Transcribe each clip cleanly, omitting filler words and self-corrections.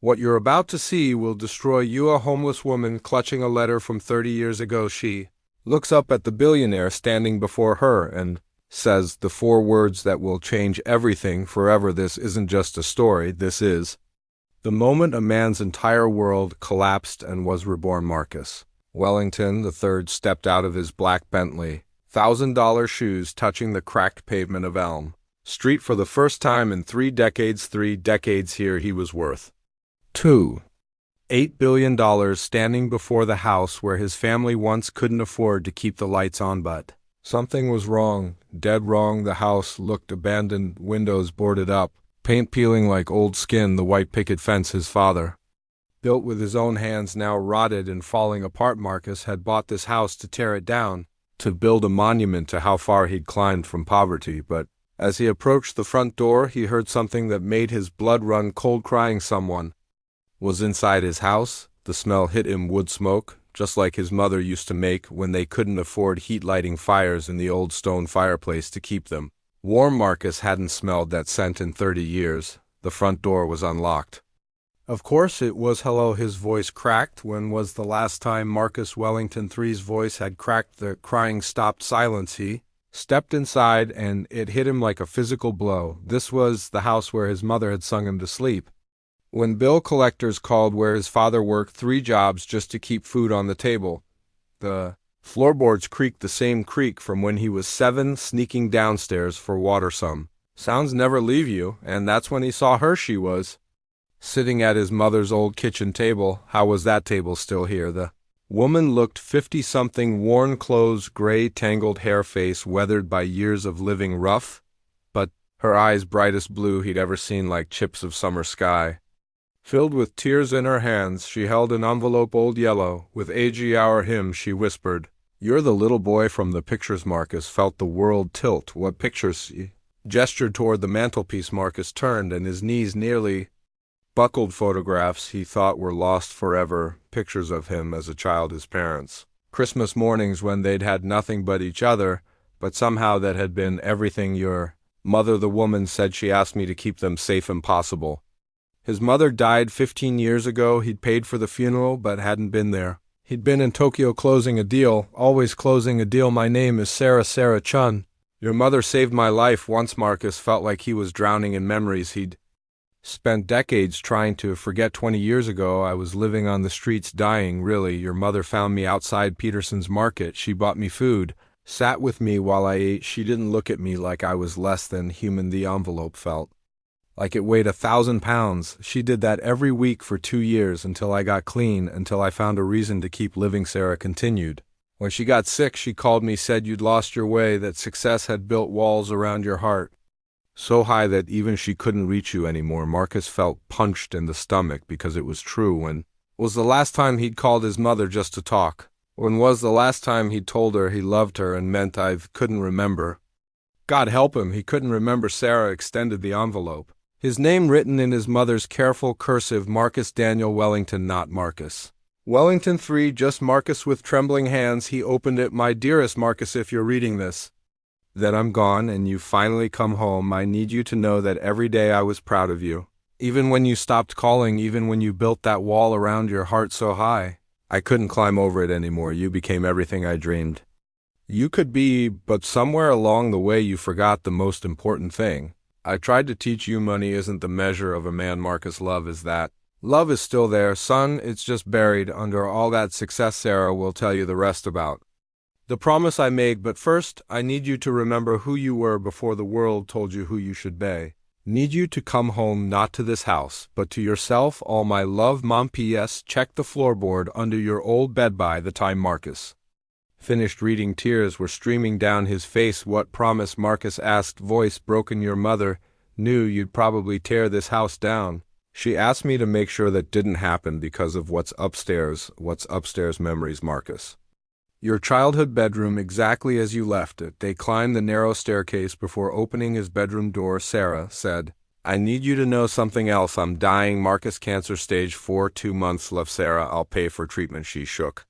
What you're about to see will destroy you. A homeless woman clutching a letter from 30 years ago. She looks up at the billionaire standing before her and says the four words that will change everything forever. This isn't just a story, this is the moment a man's entire world collapsed and was reborn. Marcus Wellington III stepped out of his black Bentley, $1,000 shoes touching the cracked pavement of Elm Street for the first time in 3 decades. 3 decades here he was worth $2.8 billion, standing before the house where his family once couldn't afford to keep the lights on. But something was wrong, dead wrong. The house looked abandoned, windows boarded up, paint peeling like old skin. The white picket fence his father built with his own hands, now rotted and falling apart. Marcus had bought this house to tear it down, to build a monument to how far he'd climbed from poverty. But as he approached the front door, he heard something that made his blood run cold. Crying. Someone was inside his house. The smell hit him, wood smoke, just like his mother used to make when they couldn't afford heat, lighting fires in the old stone fireplace to keep them warm. Marcus hadn't smelled that scent in 30 years. The front door was unlocked. Of course it was. Hello, his voice cracked. When was the last time Marcus Wellington III's voice had cracked? The crying stopped. Silence. He stepped inside and it hit him like a physical blow. This was the house where his mother had sung him to sleep. When bill collectors called, where his father worked 3 jobs just to keep food on the table. The floorboards creaked, the same creak from when he was 7, sneaking downstairs for water. Some sounds never leave you, and that's when he saw her. She was sitting at his mother's old kitchen table. How was that table still here? The woman looked 50-something, worn clothes, gray, tangled hair, face weathered by years of living rough, but her eyes brightest blue he'd ever seen, like chips of summer sky. Filled with tears in her hands, she held an envelope, old yellow, with AG our hymn. She whispered, "You're the little boy from the pictures." Marcus felt the world tilt. What pictures? He gestured toward the mantelpiece. Marcus turned, and his knees nearly buckled. Photographs he thought were lost forever, pictures of him as a child, his parents. Christmas mornings when they'd had nothing but each other, but somehow that had been everything. Your mother, the woman said, she asked me to keep them safe. Impossible. His mother died 15 years ago. He'd paid for the funeral, but hadn't been there. He'd been in Tokyo closing a deal, always closing a deal. "My name is Sarah Chun. Your mother saved my life once." Marcus felt like he was drowning in memories he'd spent decades trying to forget. 20 years ago, I was living on the streets, dying. Really, your mother found me outside Peterson's Market. She bought me food, sat with me while I ate. She didn't look at me like I was less than human. The envelope felt like it weighed 1,000 pounds. She did that every week for 2 years, until I got clean, until I found a reason to keep living. Sarah continued. When she got sick, she called me, said you'd lost your way, that success had built walls around your heart, so high that even she couldn't reach you anymore. Marcus felt punched in the stomach because it was true. When was the last time he'd called his mother just to talk? When was the last time he'd told her he loved her and meant I couldn't remember? God help him, he couldn't remember. Sarah extended the envelope. His name written in his mother's careful cursive, Marcus Daniel Wellington, not Marcus Wellington III, just Marcus. With trembling hands, he opened it. "My dearest Marcus, if you're reading this, that I'm gone and you've finally come home, I need you to know that every day I was proud of you. Even when you stopped calling, even when you built that wall around your heart so high, I couldn't climb over it anymore. You became everything I dreamed you could be, but somewhere along the way you forgot the most important thing. I tried to teach you money isn't the measure of a man. Marcus, love is that. Love is still there, son. It's just buried under all that success Sarah will tell you the rest about. The promise I made, but first, I need you to remember who you were before the world told you who you should be. Need you to come home, not to this house, but to yourself. All my love, Mom. P.S. Check the floorboard under your old bed by the time Marcus finished reading. Tears were streaming down his face. What promise? Marcus asked, voice broken. Your mother knew you'd probably tear this house down. She asked me to make sure that didn't happen because of what's upstairs. What's upstairs? Memories, Marcus. Your childhood bedroom, exactly as you left it. They climbed the narrow staircase before opening his bedroom door. Sarah said, I need you to know something else. I'm dying. Marcus, cancer stage 4, 2 months left. Sarah, I'll pay for treatment. She shook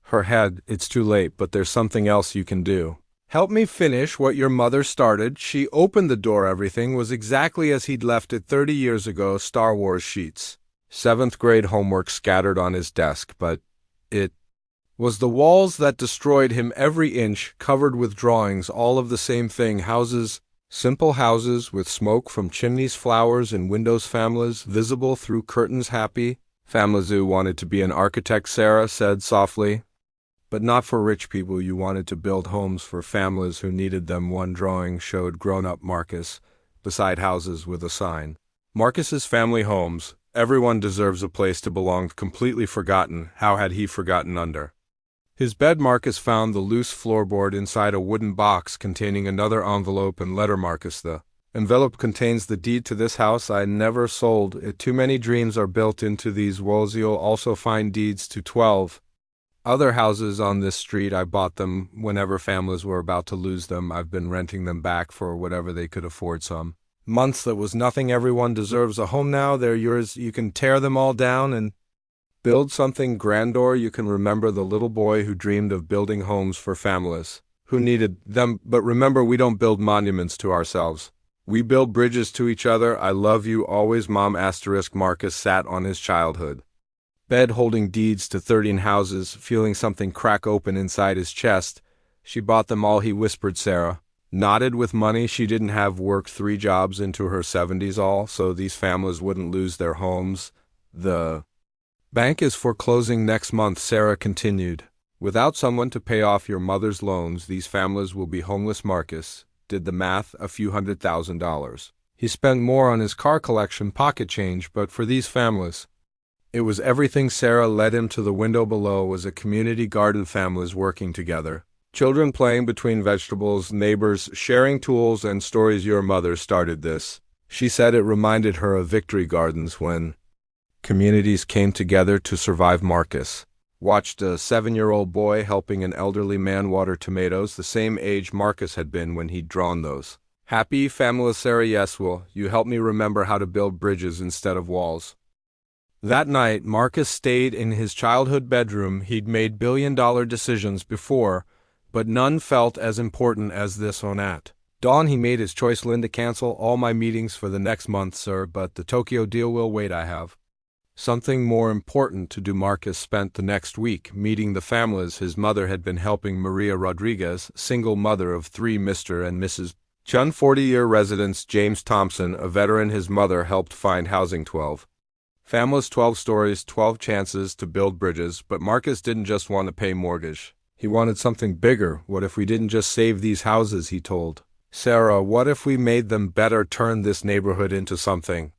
her head. It's too late, but there's something else you can do. Help me finish what your mother started. She opened the door. Everything was exactly as he'd left it 30 years ago. Star Wars sheets Seventh grade homework scattered on his desk, but it was the walls that destroyed him. Every inch covered with drawings, all of the same thing. Houses, simple houses with smoke from chimneys, flowers in windows, families visible through curtains. Happy families. You wanted to be an architect, Sarah said softly. But not for rich people. You wanted to build homes for families who needed them. One drawing showed grown-up Marcus beside houses with a sign. Marcus's family homes. Everyone deserves a place to belong. Completely forgotten. How had he forgotten? Under his bed, Marcus found the loose floorboard inside a wooden box containing another envelope and letter. Marcus, the envelope contains the deed to this house I never sold it. Too many dreams are built into these walls. You'll also find deeds to 12 other houses on this street. I bought them whenever families were about to lose them. I've been renting them back for whatever they could afford. Some months that was nothing. Everyone deserves a home now. They're yours. You can tear them all down and build something grander. You can remember the little boy who dreamed of building homes for families who needed them. But remember, we don't build monuments to ourselves. We build bridges to each other. I love you always, Mom. Marcus sat on his childhood bed holding deeds to 13 houses, feeling something crack open inside his chest. She bought them all, he whispered. Sarah nodded with money. She didn't have worked 3 jobs into her 70s, all so these families wouldn't lose their homes. The bank is foreclosing next month, Sarah continued. Without someone to pay off your mother's loans, these families will be homeless. Marcus did the math. A few $100,000. He spent more on his car collection, pocket change, but for these families, it was everything. Sarah led him to the window. Below was a community garden, families working together, children playing between vegetables, neighbors sharing tools and stories. Your mother started this, she said. It reminded her of victory gardens when communities came together to survive. Marcus watched a 7-year-old boy helping an elderly man water tomatoes, the same age Marcus had been when he'd drawn those happy families. Sarah, yes, will you help me remember how to build bridges instead of walls? That night, Marcus stayed in his childhood bedroom. He'd made billion-dollar decisions before, but none felt as important as this one. At dawn, he made his choice. Linda, cancel all my meetings for the next month, sir, but the Tokyo deal will wait. I have something more important to do. Marcus spent the next week meeting the families. His mother had been helping Maria Rodriguez, single mother of 3, Mr. and Mrs. Chun, 40-year residents. James Thompson, a veteran. His mother helped find housing. 12 families, 12 stories, 12 chances to build bridges. But Marcus didn't just want to pay mortgage. He wanted something bigger. What if we didn't just save these houses, he told Sarah. What if we made them better, turn this neighborhood into something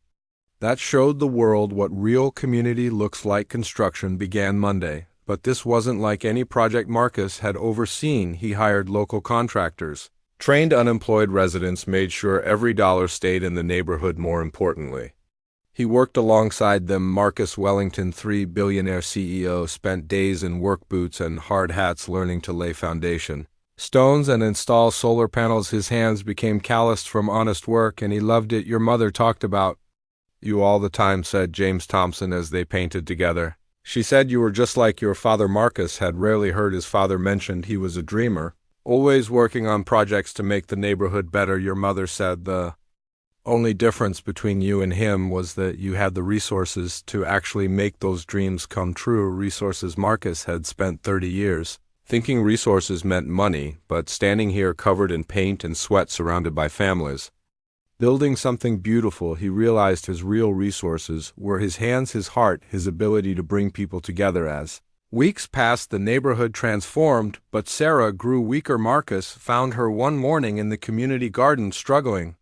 that showed the world what real community looks like? Construction began Monday, but this wasn't like any project Marcus had overseen. He hired local contractors, trained unemployed residents, made sure every dollar stayed in the neighborhood. More importantly, he worked alongside them. Marcus Wellington, Billionaire CEO, spent days in work boots and hard hats learning to lay foundation stones and install solar panels. His hands became calloused from honest work, and he loved it. Your mother talked about you all the time, said James Thompson as they painted together. She said you were just like your father. Marcus had rarely heard his father mentioned. He was a dreamer, always working on projects to make the neighborhood better. Your mother said the only difference between you and him was that you had the resources to actually make those dreams come true. Resources. Marcus had spent 30 years thinking resources meant money, but standing here covered in paint and sweat, surrounded by families, building something beautiful, he realized his real resources were his hands, his heart, his ability to bring people together. As weeks passed, the neighborhood transformed, but Sarah grew weaker. Marcus found her one morning in the community garden, struggling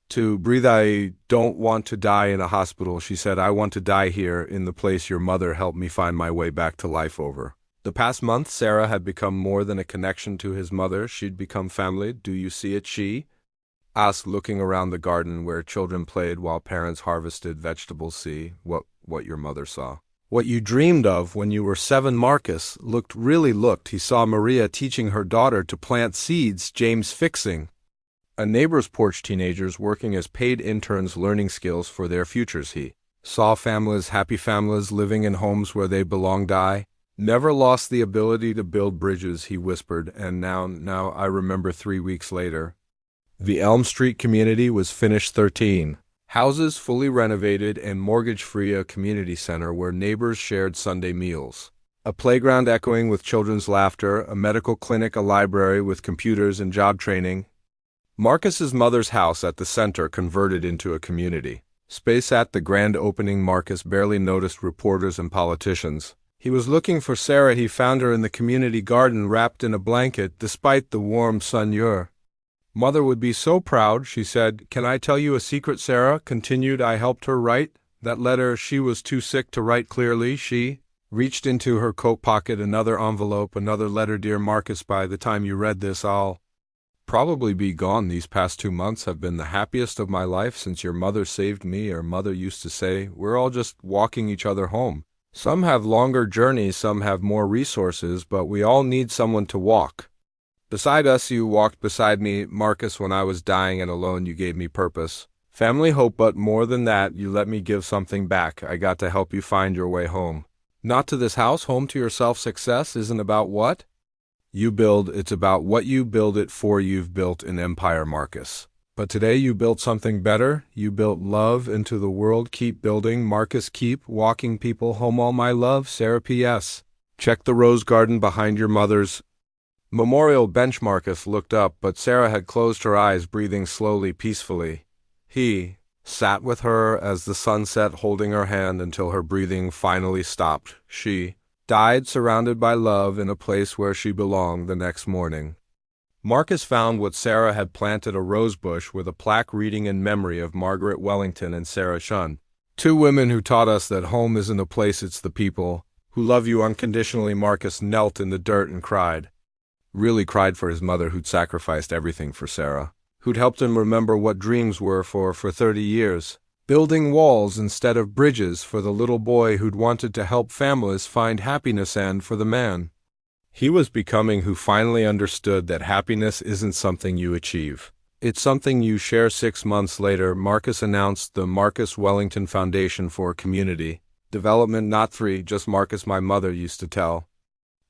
to breathe. I don't want to die in a hospital, she said. I want to die here, in the place your mother helped me find my way back to life. Over the past month, Sarah had become more than a connection to his mother. She'd become family. Do you see it? She asked, looking around the garden where children played while parents harvested vegetables. See what your mother saw. What you dreamed of when you were 7. Marcus looked. He saw Maria teaching her daughter to plant seeds, James fixing a neighbor's porch, teenagers working as paid interns learning skills for their futures. He saw families, happy families, living in homes where they belonged. I never lost the ability to build bridges, he whispered, and now I remember. 3 weeks later, the Elm Street community was finished. 13 Houses fully renovated and mortgage-free, a community center where neighbors shared Sunday meals. A playground echoing with children's laughter, a medical clinic, a library with computers and job training. Marcus's mother's house at the center converted into a community space. At the grand opening, Marcus barely noticed reporters and politicians. He was looking for Sarah. He found her in the community garden wrapped in a blanket despite the warm sun. Your mother would be so proud, she said. Can I tell you a secret? Sarah continued. I helped her write that letter. She was too sick to write clearly. She reached into her coat pocket. Another envelope, another letter. Dear Marcus, by the time you read this, I'll probably be gone. These past 2 months have been the happiest of my life since your mother saved me. Her mother used to say, we're all just walking each other home. Some have longer journeys, some have more resources, but we all need someone to walk beside us. You walked beside me, Marcus, when I was dying and alone. You gave me purpose, family, hope, but more than that, you let me give something back. I got to help you find your way home. Not to this house, home to yourself. Success isn't about what you build, it's about what you build it for. You've built an empire, Marcus. But today you built something better. You built love into the world. Keep building, Marcus. Keep walking people home. All my love, Sarah. P.S. Check the rose garden behind your mother's memorial bench. Marcus looked up, but Sarah had closed her eyes, breathing slowly, peacefully. He sat with her as the sun set, holding her hand until her breathing finally stopped. She died surrounded by love in a place where she belonged. The next morning, Marcus found what Sarah had planted, a rose bush with a plaque reading in memory of Margaret Wellington and Sarah Shun, 2 women who taught us that home isn't a place, it's the people who love you unconditionally. Marcus knelt in the dirt and cried. Really cried for his mother, who'd sacrificed everything for Sarah, who'd helped him remember what dreams were for 30 years. Building walls instead of bridges, for the little boy who'd wanted to help families find happiness, and for the man he was becoming, who finally understood that happiness isn't something you achieve, it's something you share. 6 months later, Marcus announced the Marcus Wellington Foundation for Community Development. Not 3, just Marcus. My mother used to tell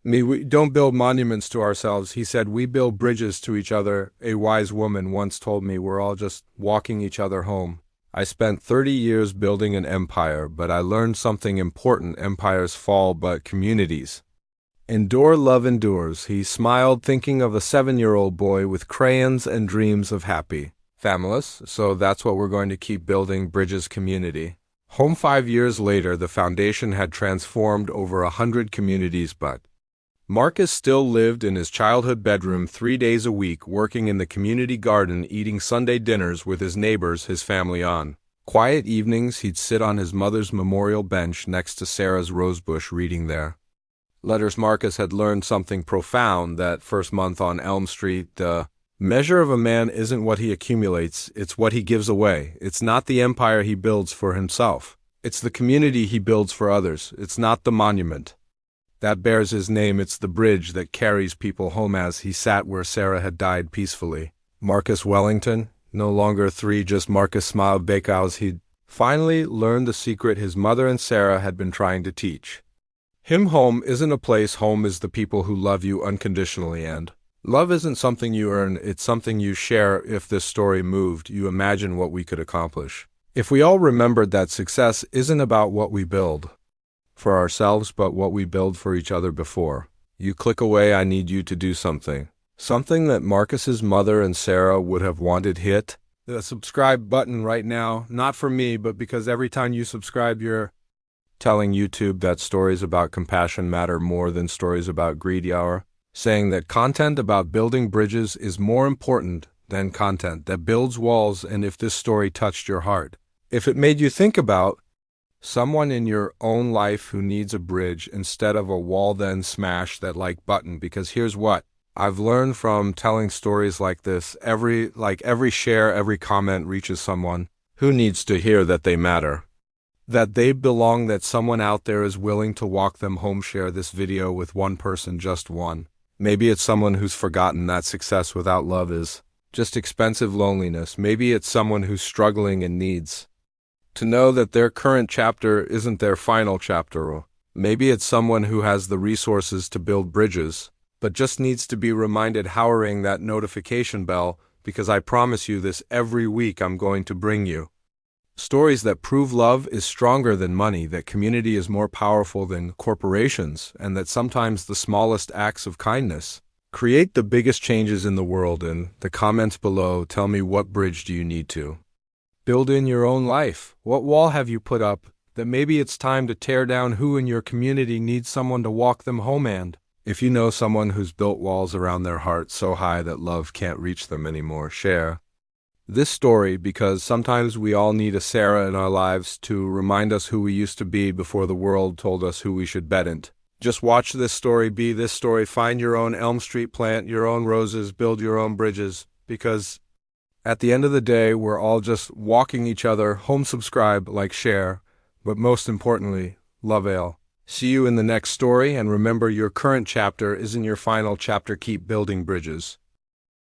me, we don't build monuments to ourselves, he said, we build bridges to each other. A wise woman once told me, we're all just walking each other home. I spent 30 years building an empire, but I learned something important. Empires fall, but communities endure. Love endures. He smiled, thinking of a 7-year-old boy with crayons and dreams of happy families. So that's what we're going to keep building, bridges, community. Home. 5 years later, the foundation had transformed over 100 communities, but Marcus still lived in his childhood bedroom 3 days a week, working in the community garden, eating Sunday dinners with his neighbors, his family. On quiet evenings, he'd sit on his mother's memorial bench next to Sarah's rosebush, reading their letters. Marcus had learned something profound that first month on Elm Street. The measure of a man isn't what he accumulates, it's what he gives away. It's not the empire he builds for himself, it's the community he builds for others. It's not the monument that bears his name, it's the bridge that carries people home. As he sat where Sarah had died peacefully, Marcus Wellington, no longer 3, just Marcus, smiled because he'd finally learned the secret his mother and Sarah had been trying to teach him. Home isn't a place, home is the people who love you unconditionally, and love isn't something you earn, it's something you share. If this story moved you, imagine what we could accomplish if we all remembered that success isn't about what we build for ourselves, but what we build for each other. Before you click away, I need you to do something that Marcus's mother and Sarah would have wanted. Hit the subscribe button right now, not for me, but because every time you subscribe, you're telling YouTube that stories about compassion matter more than stories about greed. You're saying that content about building bridges is more important than content that builds walls. And if this story touched your heart, if it made you think about someone in your own life who needs a bridge instead of a wall, then smash that like button, because here's what I've learned from telling stories like this. Every share, every comment reaches someone who needs to hear that they matter, that they belong, that someone out there is willing to walk them home. Share this video with one person, just one. Maybe it's someone who's forgotten that success without love is just expensive loneliness. Maybe it's someone who's struggling and needs to know that their current chapter isn't their final chapter. Or maybe it's someone who has the resources to build bridges, but just needs to be reminded how. Ring that notification bell, because I promise you this, every week I'm going to bring you Stories that prove love is stronger than money, that community is more powerful than corporations, and that sometimes the smallest acts of kindness create the biggest changes in the world. In the comments below, tell me, what bridge do you need to build in your own life? What wall have you put up that maybe it's time to tear down? Who in your community needs someone to walk them home? And if you know someone who's built walls around their heart so high that love can't reach them anymore, share this story, because sometimes we all need a Sarah in our lives to remind us who we used to be before the world told us who we should betn't. Just watch this story be this story. Find your own Elm Street, plant your own roses, build your own bridges, because at the end of the day, we're all just walking each other home. Subscribe, like, share, but most importantly, love ale. See you in the next story, and remember, your current chapter isn't your final chapter. Keep building bridges.